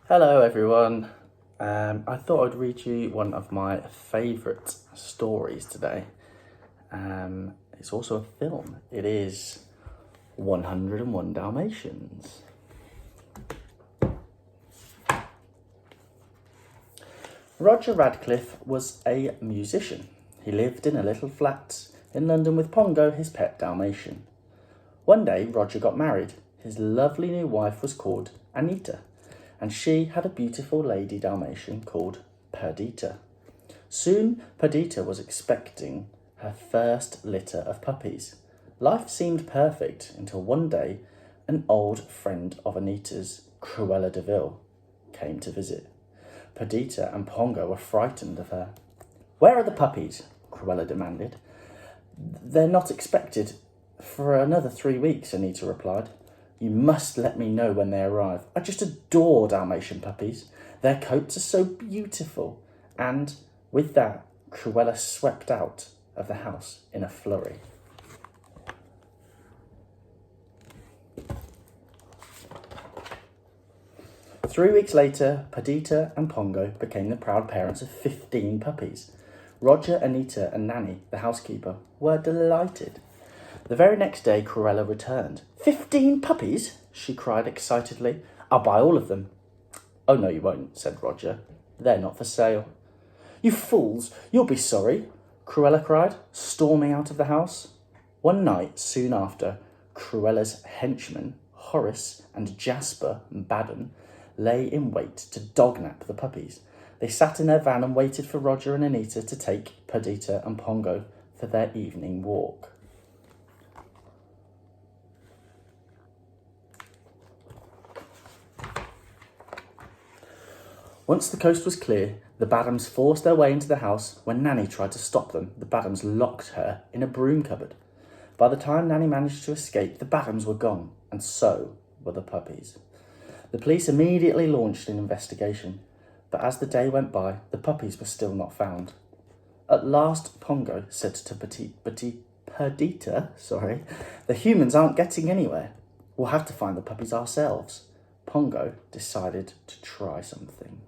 Hello everyone. I thought I'd read you one of my favourite stories today. It's also a film. It is 101 Dalmatians. Roger Radcliffe was a musician. He lived in a little flat in London with Pongo, his pet Dalmatian. One day, Roger got married. His lovely new wife was called Anita, and she had a beautiful lady Dalmatian called Perdita. Soon, Perdita was expecting her first litter of puppies. Life seemed perfect until one day an old friend of Anita's, Cruella de Vil, came to visit. Perdita and Pongo were frightened of her. "Where are the puppies?" Cruella demanded. "They're not expected for another 3 weeks," Anita replied. "You must let me know when they arrive. I just adore Dalmatian puppies. Their coats are so beautiful." And with that, Cruella swept out of the house in a flurry. Three weeks later, Perdita and Pongo became the proud parents of 15 puppies. Roger, Anita, and Nanny, the housekeeper, were delighted. The very next day, Cruella returned. 15 puppies?" she cried excitedly. "I'll buy all of them." "Oh, no, you won't," said Roger. "They're not for sale." "You fools, you'll be sorry," Cruella cried, storming out of the house. One night, soon after, Cruella's henchmen, Horace and Jasper Baden, lay in wait to dognap the puppies. They sat in their van and waited for Roger and Anita to take Perdita and Pongo for their evening walk. Once the coast was clear, the Badhams forced their way into the house. When Nanny tried to stop them, the Badhams locked her in a broom cupboard. By the time Nanny managed to escape, the Badhams were gone, and so were the puppies. The police immediately launched an investigation, but as the day went by, the puppies were still not found. At last, Pongo said to Perdita, "The humans aren't getting anywhere. We'll have to find the puppies ourselves." Pongo decided to try something.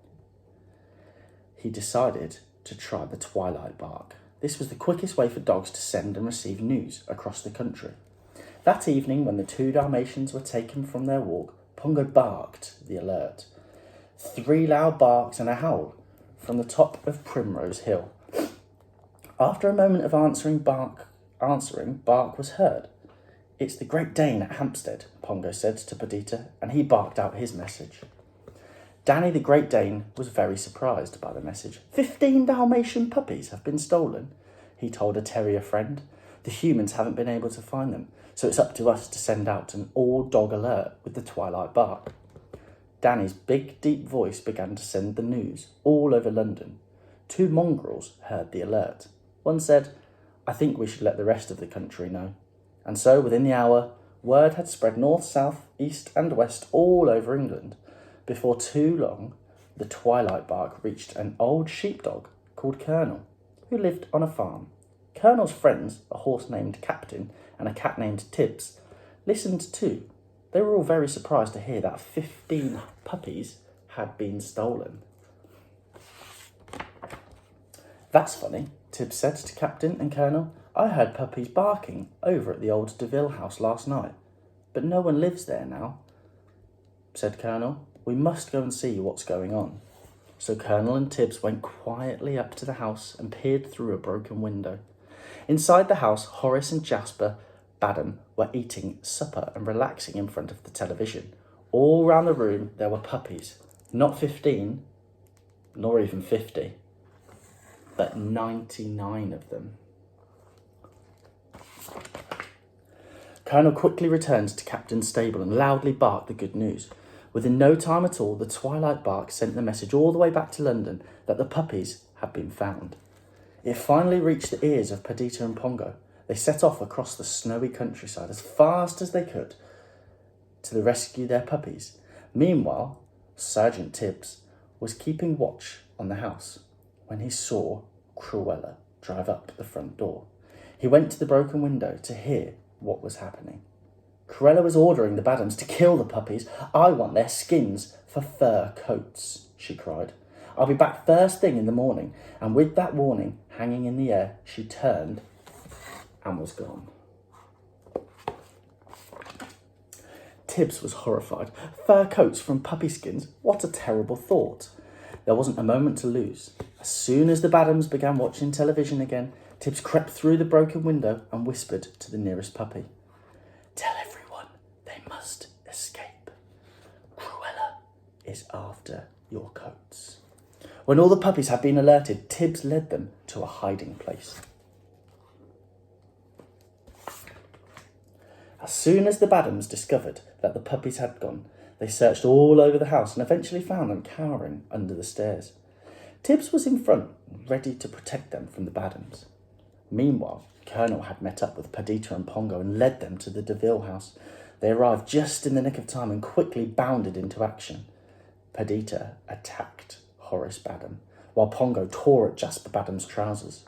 He decided to try the twilight bark. This was the quickest way for dogs to send and receive news across the country. That evening, when the two Dalmatians were taken from their walk, Pongo barked the alert. 3 loud barks and a howl from the top of Primrose Hill. After a moment of answering, bark was heard. "It's the Great Dane at Hampstead," Pongo said to Perdita, and he barked out his message. Danny the Great Dane was very surprised by the message. 15 Dalmatian puppies have been stolen," he told a terrier friend. "The humans haven't been able to find them, so it's up to us to send out an all-dog alert with the twilight bark." Danny's big, deep voice began to send the news all over London. 2 mongrels heard the alert. One said, "I think we should let the rest of the country know." And so, within the hour, word had spread north, south, east and west all over England. Before too long, the twilight bark reached an old sheepdog called Colonel, who lived on a farm. Colonel's friends, a horse named Captain and a cat named Tibbs, listened too. They were all very surprised to hear that 15 puppies had been stolen. "That's funny," Tibbs said to Captain and Colonel. "I heard puppies barking over at the old DeVille house last night, but no one lives there now," said Colonel. "We must go and see what's going on." So Colonel and Tibbs went quietly up to the house and peered through a broken window. Inside the house, Horace and Jasper Badham were eating supper and relaxing in front of the television. All round the room there were puppies. Not 15, nor even 50, but 99 of them. Colonel quickly returned to Captain's stable and loudly barked the good news. Within no time at all, the twilight bark sent the message all the way back to London that the puppies had been found. It finally reached the ears of Perdita and Pongo. They set off across the snowy countryside as fast as they could to rescue their puppies. Meanwhile, Sergeant Tibbs was keeping watch on the house when he saw Cruella drive up the front door. He went to the broken window to hear what was happening. Corella was ordering the Badhams to kill the puppies. I want their skins for fur coats, she cried. I'll be back first thing in the morning. And with that warning hanging in the air, she turned and was gone. Tibbs was horrified. Fur coats from puppy skins? What a terrible thought. There wasn't a moment to lose. As soon as the Badhams began watching television again, Tibbs crept through the broken window and whispered to the nearest puppy. Tell everyone they must escape. Cruella is after your coats. When all the puppies had been alerted, Tibbs led them to a hiding place. As soon as the Badhams discovered that the puppies had gone, they searched all over the house and eventually found them cowering under the stairs. Tibbs was in front, ready to protect them from the Badhams. Meanwhile, Colonel had met up with Perdita and Pongo and led them to the DeVille house. They arrived just in the nick of time and quickly bounded into action. Perdita attacked Horace Badham, while Pongo tore at Jasper Badham's trousers.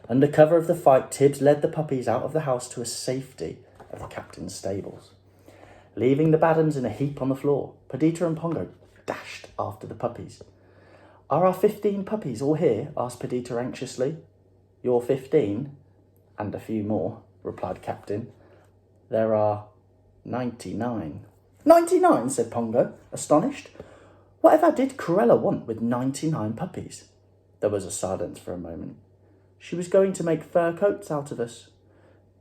Under cover of the fight, Tibbs led the puppies out of the house to a safety of the captain's stables. Leaving the Badhams in a heap on the floor, Perdita and Pongo dashed after the puppies. Are our 15 puppies all here? Asked Perdita anxiously. Your 15? And a few more, replied Captain. There are 99. 99, said Pongo, astonished. Whatever did Cruella want with 99 puppies? There was a silence for a moment. She was going to make fur coats out of us.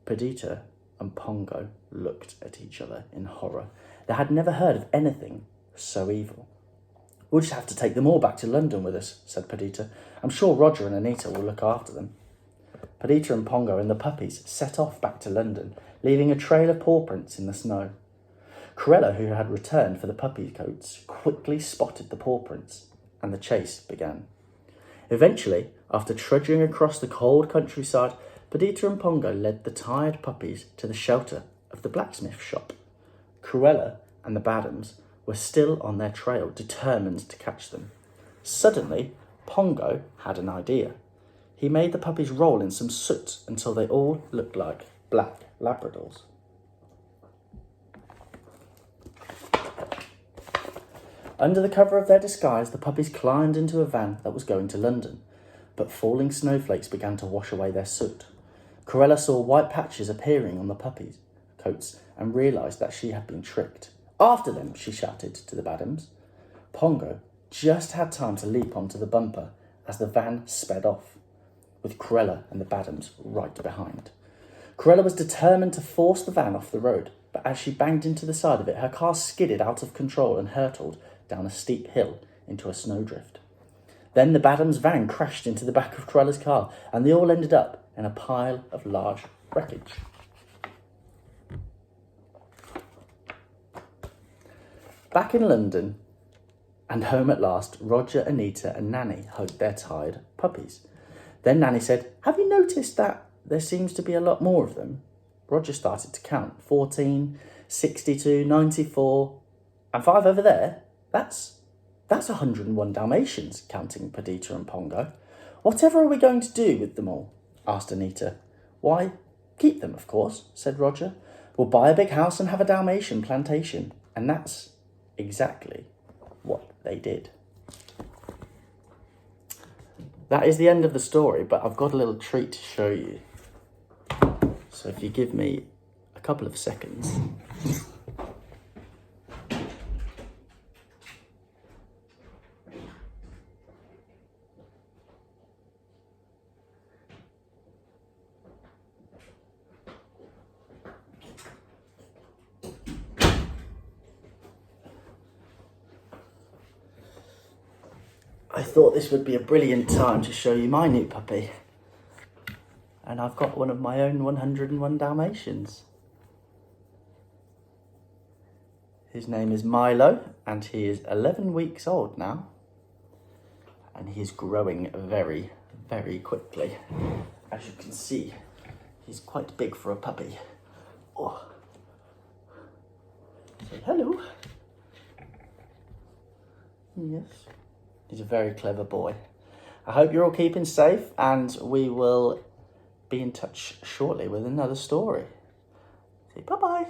Perdita and Pongo looked at each other in horror. They had never heard of anything so evil. We'll just have to take them all back to London with us, said Perdita. I'm sure Roger and Anita will look after them. Perdita and Pongo and the puppies set off back to London, leaving a trail of paw prints in the snow. Cruella, who had returned for the puppy coats, quickly spotted the paw prints, and the chase began. Eventually, after trudging across the cold countryside, Perdita and Pongo led the tired puppies to the shelter of the blacksmith shop. Cruella and the Badhams were still on their trail, determined to catch them. Suddenly, Pongo had an idea. He made the puppies roll in some soot until they all looked like black Labradors. Under the cover of their disguise, the puppies climbed into a van that was going to London, but falling snowflakes began to wash away their soot. Cruella saw white patches appearing on the puppies' coats and realised that she had been tricked. After them, she shouted to the Badhams. Pongo just had time to leap onto the bumper as the van sped off, with Cruella and the Badhams right behind. Cruella was determined to force the van off the road, but as she banged into the side of it, her car skidded out of control and hurtled down a steep hill into a snowdrift. Then the Badhams' van crashed into the back of Cruella's car, and they all ended up in a pile of large wreckage. Back in London and home at last, Roger, Anita and Nanny hugged their tired puppies. Then Nanny said, "Have you noticed that there seems to be a lot more of them?" Roger started to count. 14, 62, 94, and 5 over there. That's 101 Dalmatians, counting Perdita and Pongo. "Whatever are we going to do with them all?" asked Anita. "Why, keep them, of course," said Roger. "We'll buy a big house and have a Dalmatian plantation." And that's exactly what they did. That is the end of the story, but I've got a little treat to show you. So if you give me a couple of seconds. I thought this would be a brilliant time to show you my new puppy. And I've got one of my own 101 Dalmatians. His name is Milo, and he is 11 weeks old now. And he is growing very, very quickly. As you can see, he's quite big for a puppy. Oh. Say hello. Yes. He's a very clever boy. I hope you're all keeping safe, and we will be in touch shortly with another story. Say bye-bye.